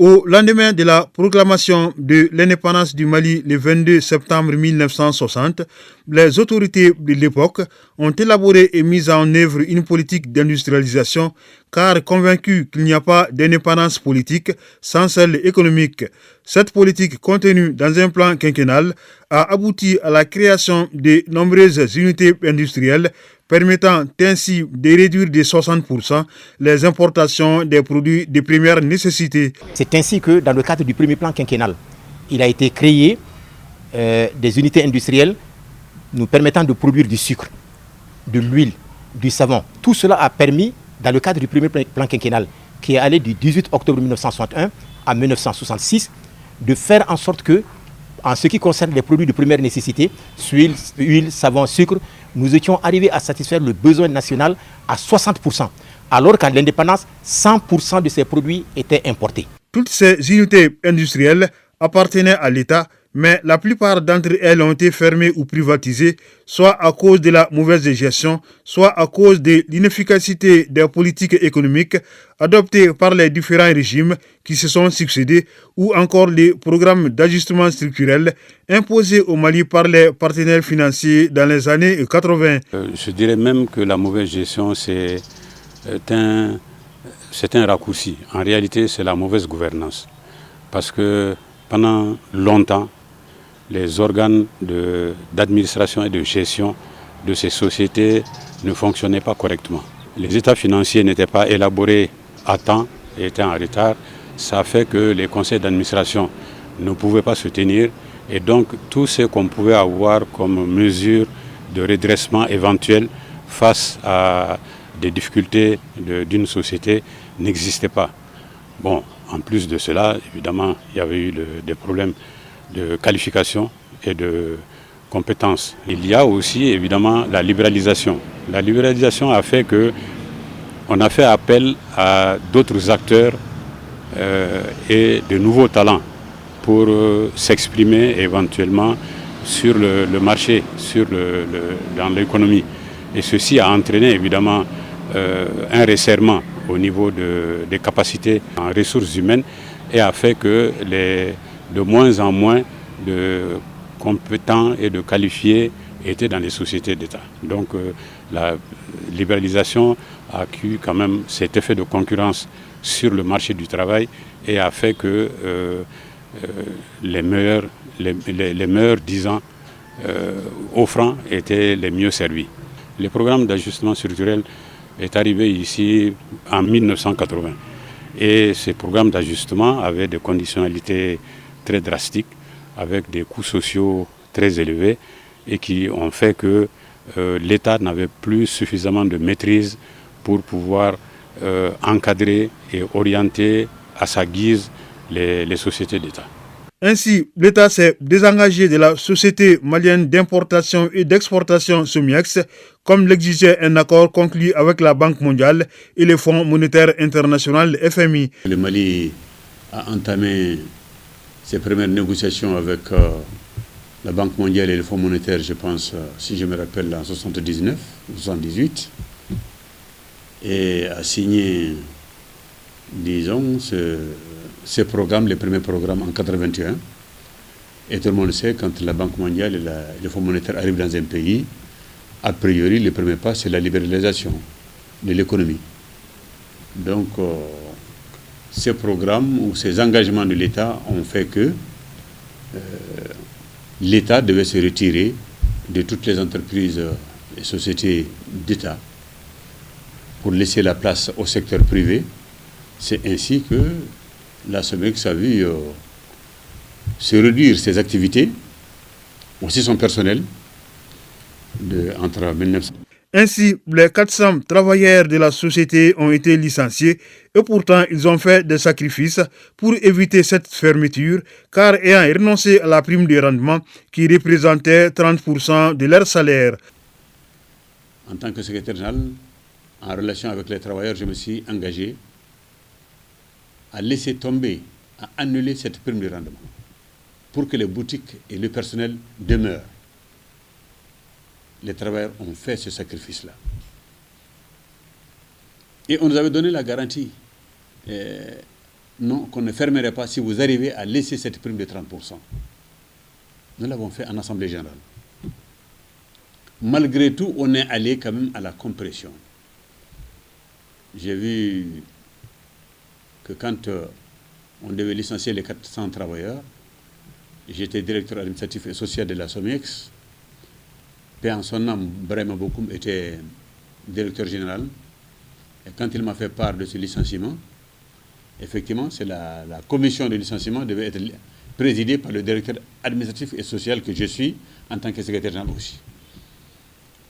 Au lendemain de la proclamation de l'indépendance du Mali le 22 septembre 1960, les autorités de l'époque ont élaboré et mis en œuvre une politique d'industrialisation car convaincus qu'il n'y a pas d'indépendance politique sans celle économique. Cette politique contenue dans un plan quinquennal a abouti à la création de nombreuses unités industrielles permettant ainsi de réduire de 60% les importations des produits de première nécessité. C'est ainsi que dans le cadre du premier plan quinquennal, il a été créé des unités industrielles nous permettant de produire du sucre, de l'huile, du savon. Tout cela a permis, dans le cadre du premier plan quinquennal, qui est allé du 18 octobre 1961 à 1966, de faire en sorte que, en ce qui concerne les produits de première nécessité, huile, savon, sucre, nous étions arrivés à satisfaire le besoin national à 60%, alors qu'à l'indépendance, 100% de ces produits étaient importés. Toutes ces unités industrielles appartenaient à l'État, mais la plupart d'entre elles ont été fermées ou privatisées, soit à cause de la mauvaise gestion, soit à cause de l'inefficacité des politiques économiques adoptées par les différents régimes qui se sont succédés, ou encore les programmes d'ajustement structurel imposés au Mali par les partenaires financiers dans les années 80. Je dirais même que la mauvaise gestion, c'est un raccourci. En réalité, c'est la mauvaise gouvernance. Parce que pendant longtemps, les organes d'administration et de gestion de ces sociétés ne fonctionnaient pas correctement. Les états financiers n'étaient pas élaborés à temps et étaient en retard. Ça a fait que les conseils d'administration ne pouvaient pas se tenir. Et donc, tout ce qu'on pouvait avoir comme mesure de redressement éventuel face à des difficultés d'une société n'existait pas. Bon, en plus de cela, évidemment, il y avait eu des problèmes de qualification et de compétences. Il y a aussi évidemment la libéralisation. La libéralisation a fait qu'on a fait appel à d'autres acteurs et de nouveaux talents pour s'exprimer éventuellement sur le marché, dans l'économie. Et ceci a entraîné évidemment un resserrement au niveau des capacités en ressources humaines et a fait que de moins en moins de compétents et de qualifiés étaient dans les sociétés d'État. Donc la libéralisation a eu quand même cet effet de concurrence sur le marché du travail et a fait que les meilleurs disant, offrants étaient les mieux servis. Le programme d'ajustement structurel est arrivé ici en 1980. Et ces programmes d'ajustement avaient des conditionnalités très drastiques, avec des coûts sociaux très élevés, et qui ont fait que l'État n'avait plus suffisamment de maîtrise pour pouvoir encadrer et orienter à sa guise les sociétés d'État. Ainsi, l'État s'est désengagé de la Société malienne d'importation et d'exportation SOMIEX, comme l'exigeait un accord conclu avec la Banque mondiale et le Fonds monétaire international FMI. Le Mali a entamé ses premières négociations avec la Banque mondiale et le Fonds monétaire, je pense, si je me rappelle, en 79, 78, et a signé, disons, ces programmes, les premiers programmes en 81. Et tout le monde sait, quand la Banque mondiale et le Fonds monétaire arrivent dans un pays, a priori, le premier pas, c'est la libéralisation de l'économie. Donc, ces programmes ou ces engagements de l'État ont fait que l'État devait se retirer de toutes les entreprises et sociétés d'État pour laisser la place au secteur privé. C'est ainsi que la SOMIEX a vu se réduire ses activités, aussi son personnel, entre 1900. Ainsi, les 400 travailleurs de la société ont été licenciés et pourtant ils ont fait des sacrifices pour éviter cette fermeture car ayant renoncé à la prime de rendement qui représentait 30% de leur salaire. En tant que secrétaire général, en relation avec les travailleurs, je me suis engagé à laisser tomber, à annuler cette prime de rendement pour que les boutiques et le personnel demeurent. Les travailleurs ont fait ce sacrifice-là. Et on nous avait donné la garantie qu'on ne fermerait pas si vous arrivez à laisser cette prime de 30%. Nous l'avons fait en Assemblée générale. Malgré tout, on est allé quand même à la compression. J'ai vu que quand on devait licencier les 400 travailleurs, j'étais directeur administratif et social de la SOMIEX. Paix en son nom, Brahma Bokoum était directeur général. Et quand il m'a fait part de ce licenciement, effectivement, c'est la commission de licenciement devait être présidée par le directeur administratif et social que je suis en tant que secrétaire général aussi.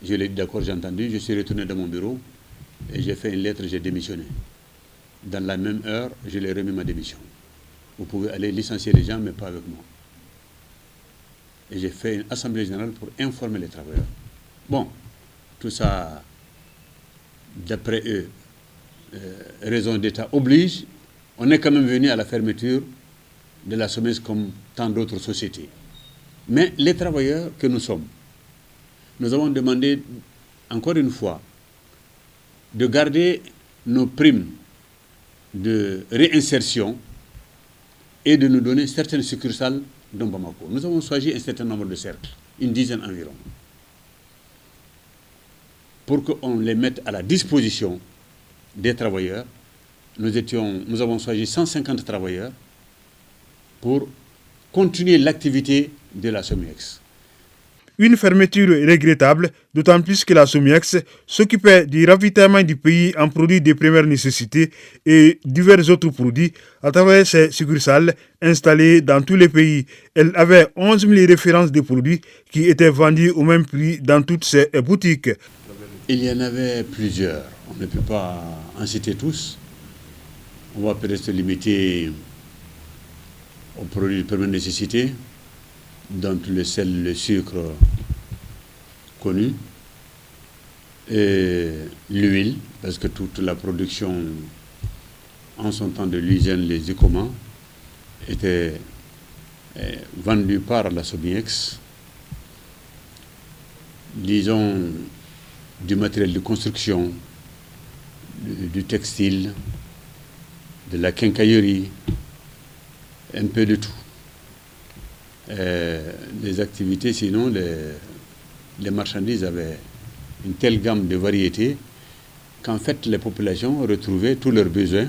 Je l'ai dit d'accord, j'ai entendu, je suis retourné dans mon bureau et j'ai fait une lettre, j'ai démissionné. Dans la même heure, je l'ai remis ma démission. Vous pouvez aller licencier les gens, mais pas avec moi. Et j'ai fait une assemblée générale pour informer les travailleurs. Bon, tout ça, d'après eux, raison d'État oblige, on est quand même venu à la fermeture de la SOMEX comme tant d'autres sociétés. Mais les travailleurs que nous sommes, nous avons demandé, encore une fois, de garder nos primes de réinsertion et de nous donner certaines succursales dans Bamako. Nous avons choisi un certain nombre de cercles, une dizaine environ, pour qu'on les mette à la disposition des travailleurs. Nous avons choisi 150 travailleurs pour continuer l'activité de la SOMIEX. Une fermeture regrettable, d'autant plus que la SOMIEX s'occupait du ravitaillement du pays en produits de première nécessité et divers autres produits à travers ses succursales installées dans tous les pays. Elle avait 11 000 références de produits qui étaient vendus au même prix dans toutes ses boutiques. Il y en avait plusieurs. On ne peut pas en citer tous. On va peut-être se limiter aux produits de première nécessité, dont le sel, le sucre connu, et l'huile, parce que toute la production en son temps de l'usine, les Icoma, était vendue par la SOMIEX. Disons, du matériel de construction, du textile, de la quincaillerie, un peu de tout. Les activités, sinon, les marchandises avaient une telle gamme de variétés qu'en fait, les populations retrouvaient tous leurs besoins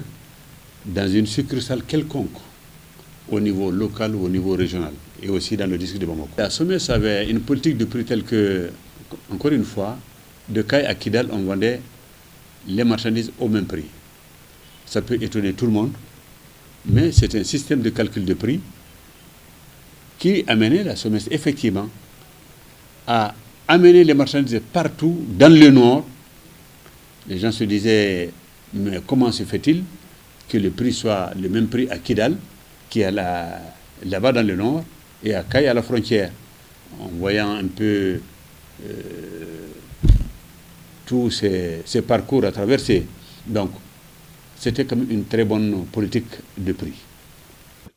dans une succursale quelconque, au niveau local ou au niveau régional, et aussi dans le district de Bamako. La SOMIEX avait une politique de prix telle que, encore une fois, de Kay à Kidal, on vendait les marchandises au même prix. Ça peut étonner tout le monde, mais c'est un système de calcul de prix qui amenait la SOMIEX effectivement à amener les marchandises partout dans le nord. Les gens se disaient, mais comment se fait-il que le prix soit le même prix à Kidal, qui est là-bas dans le nord, et à Kay à la frontière, en voyant un peu tous ces parcours à traverser. Donc, c'était quand même une très bonne politique de prix.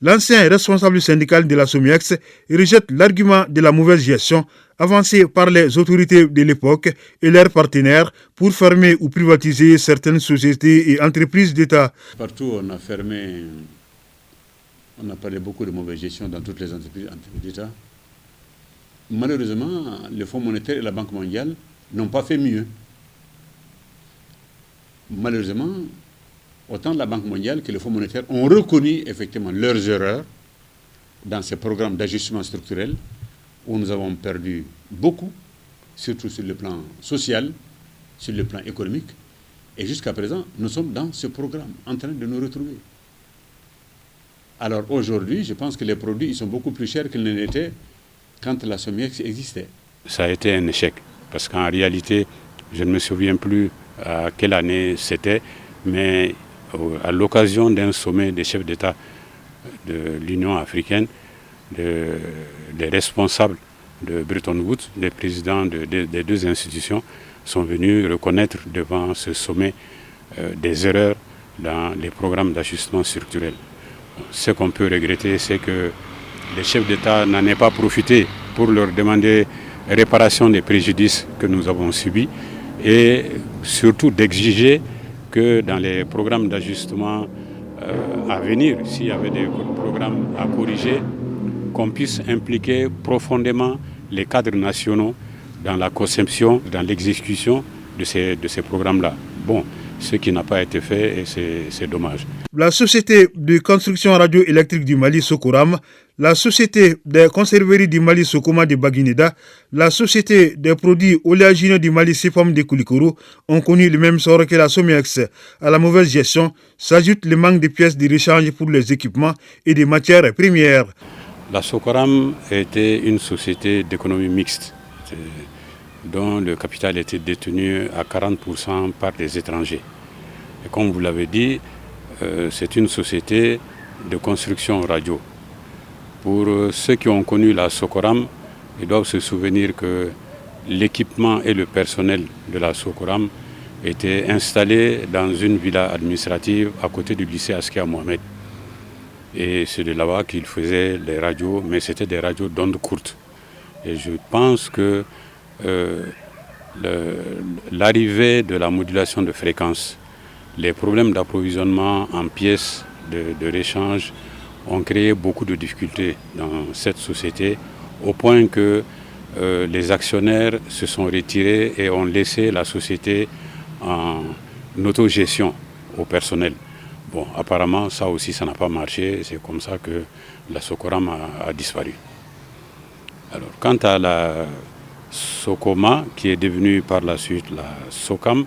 L'ancien responsable syndical de la SOMIEX rejette l'argument de la mauvaise gestion avancé par les autorités de l'époque et leurs partenaires pour fermer ou privatiser certaines sociétés et entreprises d'État. Partout, on a fermé, on a parlé beaucoup de mauvaise gestion dans toutes les entreprises d'État. Malheureusement, le Fonds monétaire et la Banque mondiale n'ont pas fait mieux. Malheureusement, autant la Banque mondiale que le Fonds monétaire ont reconnu effectivement leurs erreurs dans ces programmes d'ajustement structurel où nous avons perdu beaucoup, surtout sur le plan social, sur le plan économique. Et jusqu'à présent, nous sommes dans ce programme, en train de nous retrouver. Alors aujourd'hui, je pense que les produits ils sont beaucoup plus chers qu'ils ne l'étaient quand la SOMIEX existait. Ça a été un échec, parce qu'en réalité, je ne me souviens plus à quelle année c'était, mais à l'occasion d'un sommet des chefs d'État de l'Union africaine, des responsables de Bretton Woods, les présidents des deux institutions, sont venus reconnaître devant ce sommet des erreurs dans les programmes d'ajustement structurel. Ce qu'on peut regretter, c'est que les chefs d'État n'en aient pas profité pour leur demander réparation des préjudices que nous avons subis et surtout d'exiger que dans les programmes d'ajustement à venir, s'il y avait des programmes à corriger, qu'on puisse impliquer profondément les cadres nationaux dans la conception, dans l'exécution de ces programmes-là. Bon, ce qui n'a pas été fait et c'est dommage. La société de construction radioélectrique du Mali, Socoram, la société des conserveries du Mali, Sokoma de Baguineda, la société des produits oléagineux du Mali, Sepam de Koulikoro, ont connu le même sort que la Somex. À la mauvaise gestion s'ajoute le manque de pièces de rechange pour les équipements et des matières premières. La Socoram était une société d'économie mixte, dont le capital était détenu à 40% par des étrangers. Et comme vous l'avez dit, c'est une société de construction radio. Pour ceux qui ont connu la Socoram, ils doivent se souvenir que l'équipement et le personnel de la Socoram étaient installés dans une villa administrative à côté du lycée Askia Mohamed. Et c'est de là-bas qu'ils faisaient les radios, mais c'était des radios d'ondes courtes. Et je pense que l'arrivée de la modulation de fréquence, les problèmes d'approvisionnement en pièces de réchange ont créé beaucoup de difficultés dans cette société, au point que les actionnaires se sont retirés et ont laissé la société en autogestion au personnel. Bon, apparemment, ça aussi, ça n'a pas marché, c'est comme ça que la Socoram a disparu. Alors, quant à la Sokoma, qui est devenue par la suite la Socam,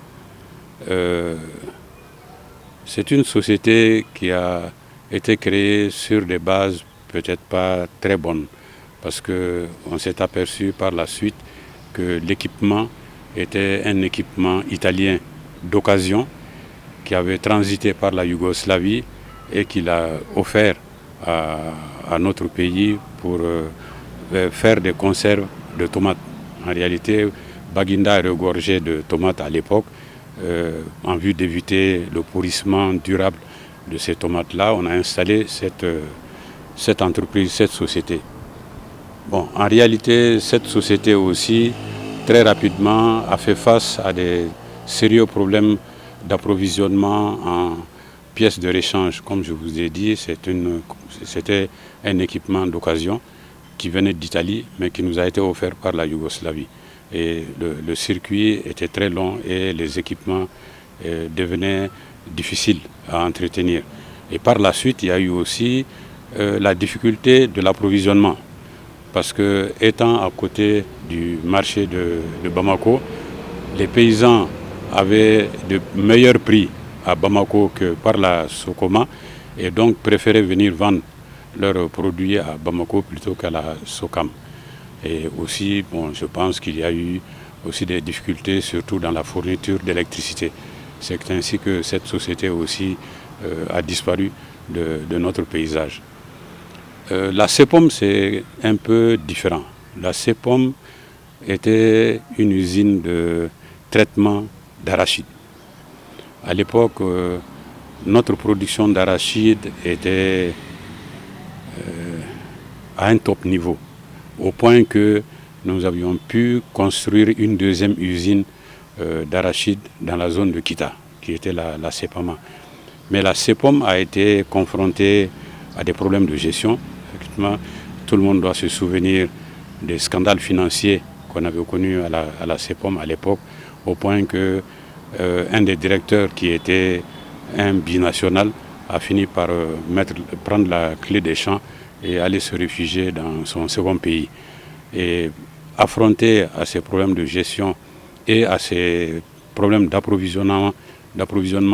c'est une société qui a été créée sur des bases peut-être pas très bonnes, parce qu'on s'est aperçu par la suite que l'équipement était un équipement italien d'occasion qui avait transité par la Yougoslavie et qu'il a offert à notre pays pour faire des conserves de tomates. En réalité, Baguinda est regorgé de tomates à l'époque. En vue d'éviter le pourrissement durable de ces tomates-là, on a installé cette entreprise, cette société. Bon, en réalité, cette société aussi, très rapidement, a fait face à des sérieux problèmes d'approvisionnement en pièces de rechange. Comme je vous ai dit, c'était un équipement d'occasion qui venait d'Italie, mais qui nous a été offert par la Yougoslavie. Et le circuit était très long et les équipements devenaient difficiles à entretenir. Et par la suite, il y a eu aussi la difficulté de l'approvisionnement. Parce que, étant à côté du marché de Bamako, les paysans avaient de meilleurs prix à Bamako que par la Sokoma et donc préféraient venir vendre leurs produits à Bamako plutôt qu'à la Sokam. Et aussi, bon, je pense qu'il y a eu aussi des difficultés, surtout dans la fourniture d'électricité. C'est ainsi que cette société aussi a disparu de notre paysage. La CEPOM, c'est un peu différent. La CEPOM était une usine de traitement d'arachide. À l'époque, notre production d'arachide était à un top niveau, au point que nous avions pu construire une deuxième usine d'arachide dans la zone de Kita, qui était la CEPAMA. Mais la CEPOM a été confrontée à des problèmes de gestion. Effectivement, tout le monde doit se souvenir des scandales financiers qu'on avait connus à la CEPOM à l'époque, au point que un des directeurs, qui était un binational, a fini par prendre la clé des champs et aller se réfugier dans son second pays. Et affronter à ces problèmes de gestion et à ces problèmes d'approvisionnement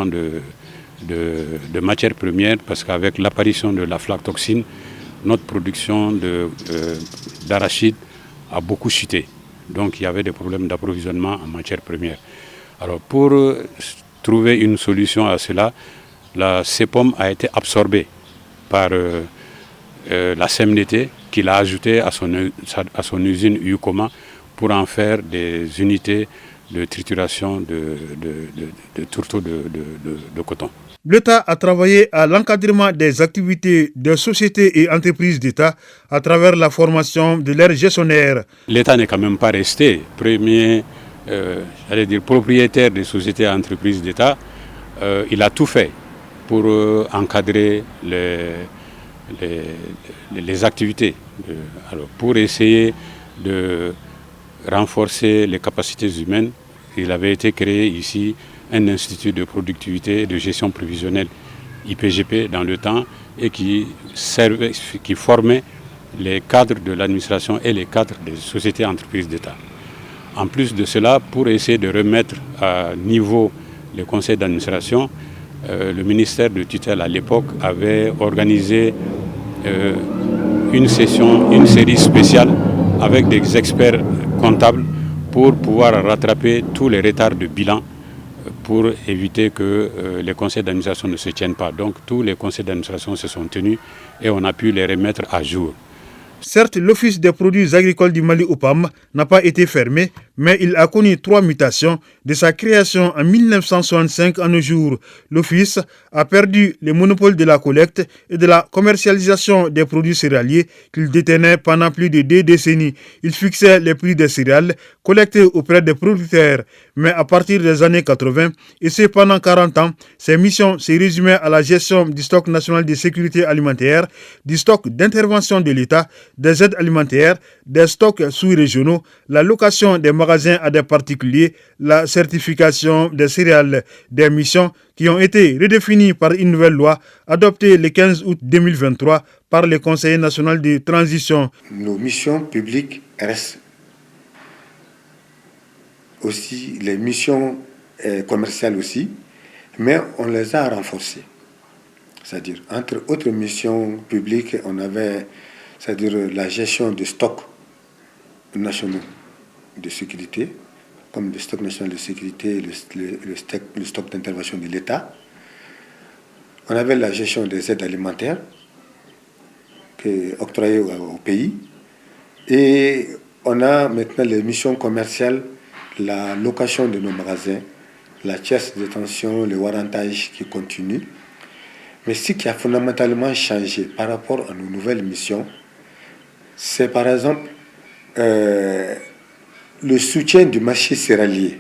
de matières premières, parce qu'avec l'apparition de la l'aflatoxine, notre production d'arachide a beaucoup chuté. Donc il y avait des problèmes d'approvisionnement en matières premières. Alors pour trouver une solution à cela, la CEPOM a été absorbée par la CMDT, qui l'a ajoutée à son usine Yukoma pour en faire des unités de trituration de tourteaux de coton. L'État a travaillé à l'encadrement des activités des sociétés et entreprises d'État à travers la formation de leurs gestionnaires. L'État n'est quand même pas resté premier propriétaire des sociétés et entreprises d'État. Il a tout fait pour encadrer les activités, alors pour essayer de renforcer les capacités humaines. Il avait été créé ici un institut de productivité et de gestion prévisionnelle, IPGP, dans le temps, et qui formait les cadres de l'administration et les cadres des sociétés et entreprises d'État. En plus de cela, pour essayer de remettre à niveau les conseils d'administration, le ministère de tutelle à l'époque avait organisé une série spéciale avec des experts comptables pour pouvoir rattraper tous les retards de bilan pour éviter que les conseils d'administration ne se tiennent pas. Donc tous les conseils d'administration se sont tenus et on a pu les remettre à jour. Certes, l'Office des produits agricoles du Mali OPAM n'a pas été fermé, mais il a connu 3 mutations de sa création en 1965 à nos jours. L'Office a perdu le monopole de la collecte et de la commercialisation des produits céréaliers qu'il détenait pendant plus de 2 décennies. Il fixait les prix des céréales collectés auprès des producteurs. Mais à partir des années 80, et c'est pendant 40 ans, ses missions se résumaient à la gestion du stock national de sécurité alimentaire, du stock d'intervention de l'État, des aides alimentaires, des stocks sous-régionaux, la location des magasins à des particuliers, la certification des céréales, des missions qui ont été redéfinies par une nouvelle loi adoptée le 15 août 2023 par le Conseil national de transition. Nos missions publiques restent aussi, les missions commerciales aussi, mais on les a renforcées. C'est-à-dire, entre autres missions publiques, on avait, c'est-à-dire la gestion des stocks nationaux de sécurité, comme le stock national de sécurité, le stock d'intervention de l'État. On avait la gestion des aides alimentaires octroyées au pays. Et on a maintenant les missions commerciales, la location de nos magasins, la caisse de détention, le warrantage qui continue. Mais ce qui a fondamentalement changé par rapport à nos nouvelles missions, c'est par exemple le soutien du marché céréalier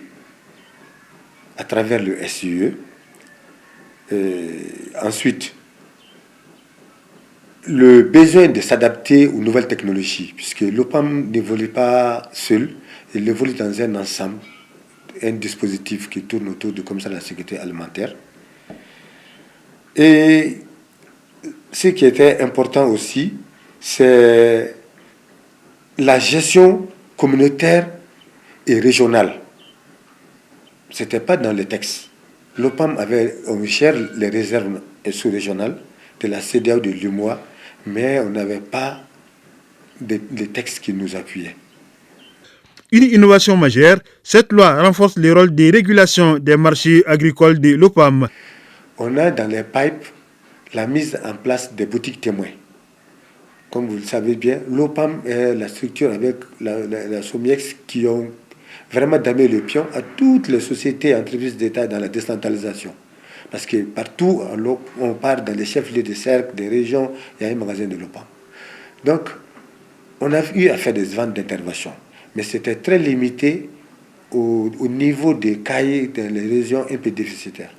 à travers le SIE. Ensuite, le besoin de s'adapter aux nouvelles technologies, puisque l'OPAM n'évolue pas seul, il évolue dans un ensemble, un dispositif qui tourne autour du commissariat de la sécurité alimentaire. Et ce qui était important aussi, c'est la gestion communautaire et régionale. Ce n'était pas dans les textes. L'OPAM avait, on gère les réserves sous-régionales de la CEDEAO de l'UMOA, mais on n'avait pas de textes qui nous appuyaient. Une innovation majeure, cette loi renforce le rôle des régulations des marchés agricoles de l'OPAM. On a dans les pipes la mise en place des boutiques témoins. Comme vous le savez bien, l'OPAM est la structure avec la SOMIEX qui ont vraiment damé le pion à toutes les sociétés et entreprises d'État dans la décentralisation. Parce que partout, on part dans les chefs-lieux de cercle, des régions, il y a un magasin de l'OPAM. Donc, on a eu à faire des ventes d'intervention. Mais c'était très limité au niveau des cahiers dans les régions un peu déficitaires.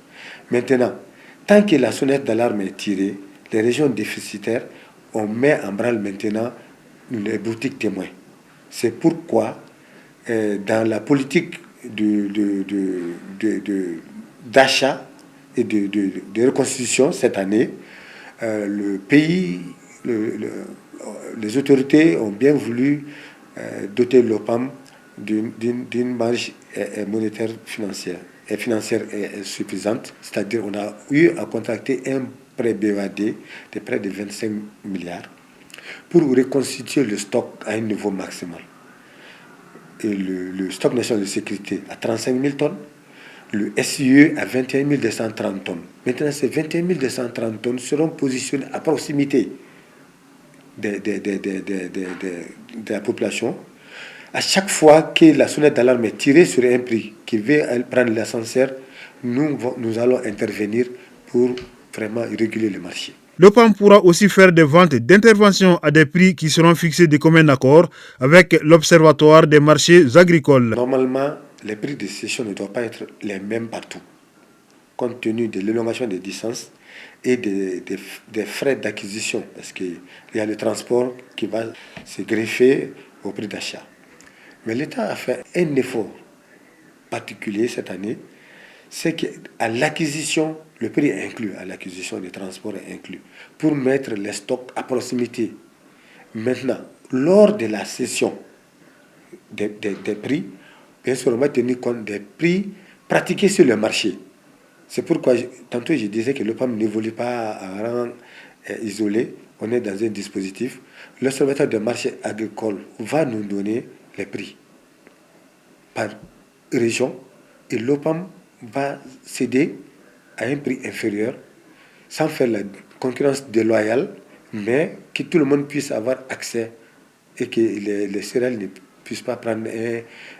Maintenant, tant que la sonnette d'alarme est tirée, les régions déficitaires, on met en branle maintenant les boutiques témoins. C'est pourquoi, dans la politique d'achat et de reconstitution cette année, le pays, les autorités ont bien voulu doter l'OPAM d'une marge monétaire financière suffisante, c'est-à-dire on a eu à contracter un prêt BEAD de près de 25 milliards pour reconstituer le stock à un niveau maximal. Et le stock national de sécurité à 35 000 tonnes, le SIE à 21 230 tonnes. Maintenant, ces 21 230 tonnes seront positionnées à proximité de la population. À chaque fois que la sonnette d'alarme est tirée sur un prix qui veut prendre l'ascenseur, nous allons intervenir pour vraiment réguler le marché. L'OPAM pourra aussi faire des ventes d'intervention à des prix qui seront fixés de commun accord avec l'Observatoire des marchés agricoles. Normalement, les prix de cession ne doivent pas être les mêmes partout, compte tenu de l'élongation des distances et des frais d'acquisition, parce qu'il y a le transport qui va se greffer au prix d'achat. Mais l'État a fait un effort particulier cette année, c'est qu'à l'acquisition, le prix est inclus, à l'acquisition des transports est inclus, pour mettre les stocks à proximité. Maintenant, lors de la cession des prix, bien sûr, on va tenir compte des prix pratiqués sur le marché. C'est pourquoi, tantôt je disais que le PAM n'évolue pas à rang isolé, on est dans un dispositif. L'observatoire des marchés agricoles va nous donner les prix par région et l'OPAM va céder à un prix inférieur sans faire la concurrence déloyale, mais que tout le monde puisse avoir accès et que les céréales ne puissent pas prendre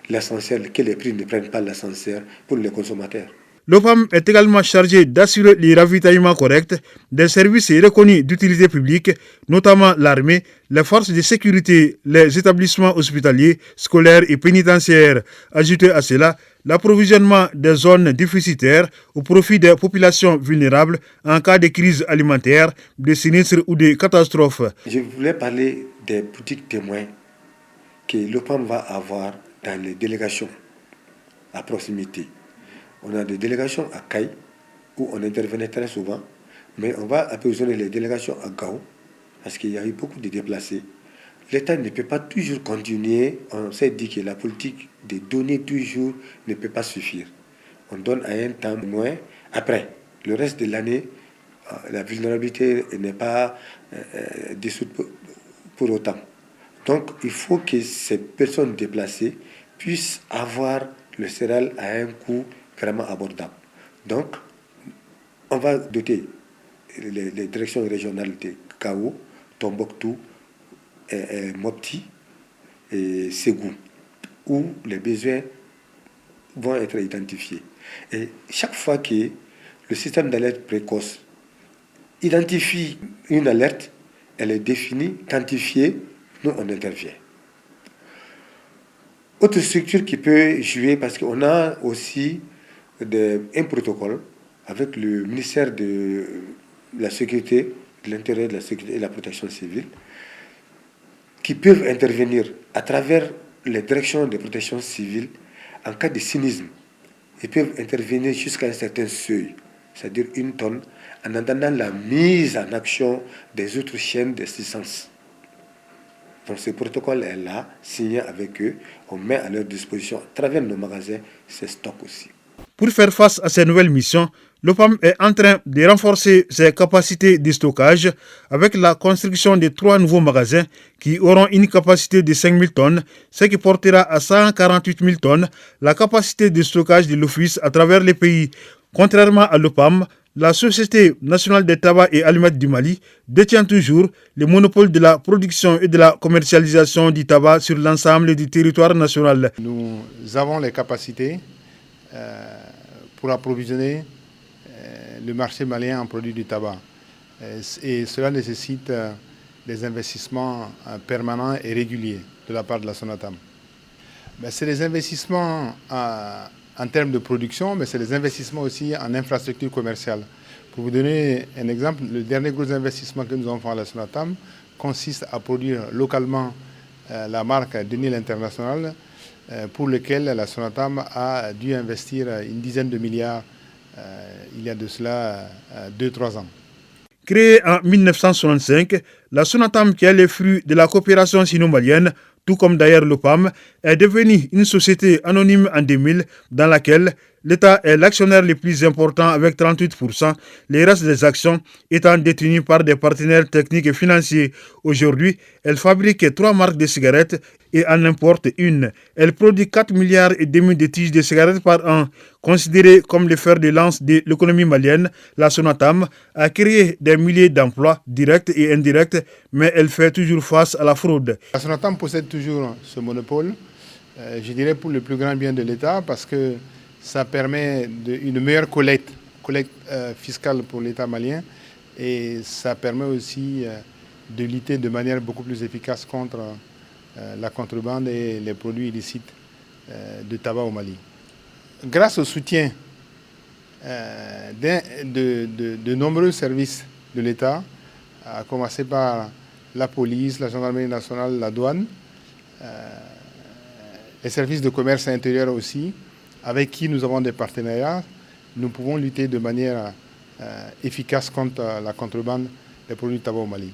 l'essentiel, que les prix ne prennent pas l'essentiel pour les consommateurs. L'OPAM est également chargé d'assurer les ravitaillements corrects des services reconnus d'utilité publique, notamment l'armée, les forces de sécurité, les établissements hospitaliers, scolaires et pénitentiaires. Ajouté à cela, l'approvisionnement des zones déficitaires au profit des populations vulnérables en cas de crise alimentaire, de sinistres ou de catastrophes. Je voulais parler des boutiques témoins que l'OPAM va avoir dans les délégations à proximité. On a des délégations à Caille, où on intervenait très souvent, mais on va approvisionner les délégations à Gao, parce qu'il y a eu beaucoup de déplacés. L'État ne peut pas toujours continuer, on s'est dit que la politique de donner toujours ne peut pas suffire. On donne à un temps moins. Après, le reste de l'année, la vulnérabilité n'est pas dissoute pour autant. Donc, il faut que ces personnes déplacées puissent avoir le céréal à un coût vraiment abordable. Donc, on va doter les directions régionales de Gao, Tombouctou, Mopti et Ségou, où les besoins vont être identifiés. Et chaque fois que le système d'alerte précoce identifie une alerte, elle est définie, quantifiée, nous on intervient. Autre structure qui peut jouer, parce qu'on a aussi un protocole avec le ministère de la Sécurité, de l'Intérieur, de la Sécurité et de la Protection civile, qui peuvent intervenir à travers les directions de protection civile en cas de cynisme. Ils peuvent intervenir jusqu'à un certain seuil, c'est-à-dire 1 tonne, en attendant la mise en action des autres chaînes d'assistance. Donc ce protocole est là, signé avec eux, on met à leur disposition, à travers nos magasins, ces stocks aussi. Pour faire face à ces nouvelles missions, l'OPAM est en train de renforcer ses capacités de stockage avec la construction de 3 nouveaux magasins qui auront une capacité de 5 000 tonnes, ce qui portera à 148 000 tonnes la capacité de stockage de l'Office à travers les pays. Contrairement à l'OPAM, la Société nationale des tabacs et aliments du Mali détient toujours le monopole de la production et de la commercialisation du tabac sur l'ensemble du territoire national. Nous avons les capacités pour approvisionner le marché malien en produits du tabac. Et cela nécessite des investissements permanents et réguliers de la part de la SONATAM. C'est des investissements en termes de production, mais c'est des investissements aussi en infrastructure commerciale. Pour vous donner un exemple, le dernier gros investissement que nous avons fait à la SONATAM consiste à produire localement la marque Denil International, pour lequel la SONATAM a dû investir une dizaine de milliards il y a de cela 2-3 ans. Créée en 1965, la SONATAM, qui est le fruit de la coopération sino-malienne, tout comme d'ailleurs l'OPAM, est devenue une société anonyme en 2000 dans laquelle l'État est l'actionnaire le plus important avec 38%, les restes des actions étant détenus par des partenaires techniques et financiers. Aujourd'hui, elle fabrique 3 marques de cigarettes et en importe une. Elle produit 4,5 milliards de tiges de cigarettes par an. Considérée comme le fer de lance de l'économie malienne, la SONATAM a créé des milliers d'emplois directs et indirects, mais elle fait toujours face à la fraude. La SONATAM possède toujours ce monopole, je dirais pour le plus grand bien de l'État, parce que ça permet une meilleure collecte fiscale pour l'État malien, et ça permet aussi de lutter de manière beaucoup plus efficace contre la contrebande et les produits illicites de tabac au Mali. Grâce au soutien de nombreux services de l'État, à commencer par la police, la gendarmerie nationale, la douane, les services de commerce intérieur aussi, avec qui nous avons des partenariats. Nous pouvons lutter de manière efficace contre la contrebande des produits du tabac au Mali.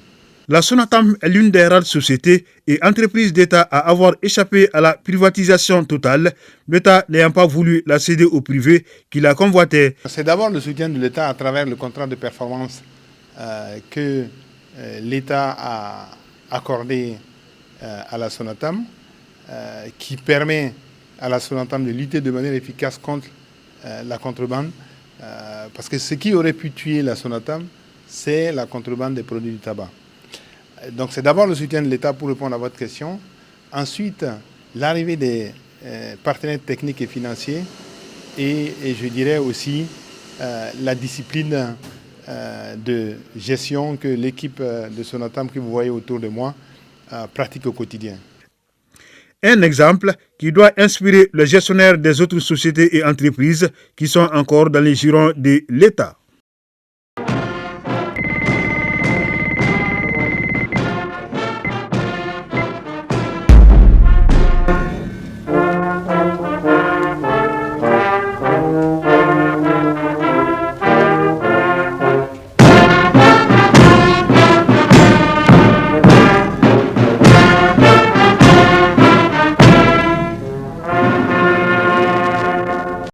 La Sonatam est l'une des rares sociétés et entreprises d'État à avoir échappé à la privatisation totale, l'État n'ayant pas voulu la céder au privé qui la convoitait. C'est d'abord le soutien de l'État à travers le contrat de performance que l'État a accordé à la Sonatam, qui permet à la Sonatam de lutter de manière efficace contre la contrebande, parce que ce qui aurait pu tuer la Sonatam, c'est la contrebande des produits du tabac. Donc c'est d'abord le soutien de l'État pour répondre à votre question. Ensuite, l'arrivée des partenaires techniques et financiers et je dirais aussi la discipline de gestion que l'équipe de Sonatam que vous voyez autour de moi pratique au quotidien. Un exemple qui doit inspirer les gestionnaires des autres sociétés et entreprises qui sont encore dans les girons de l'État.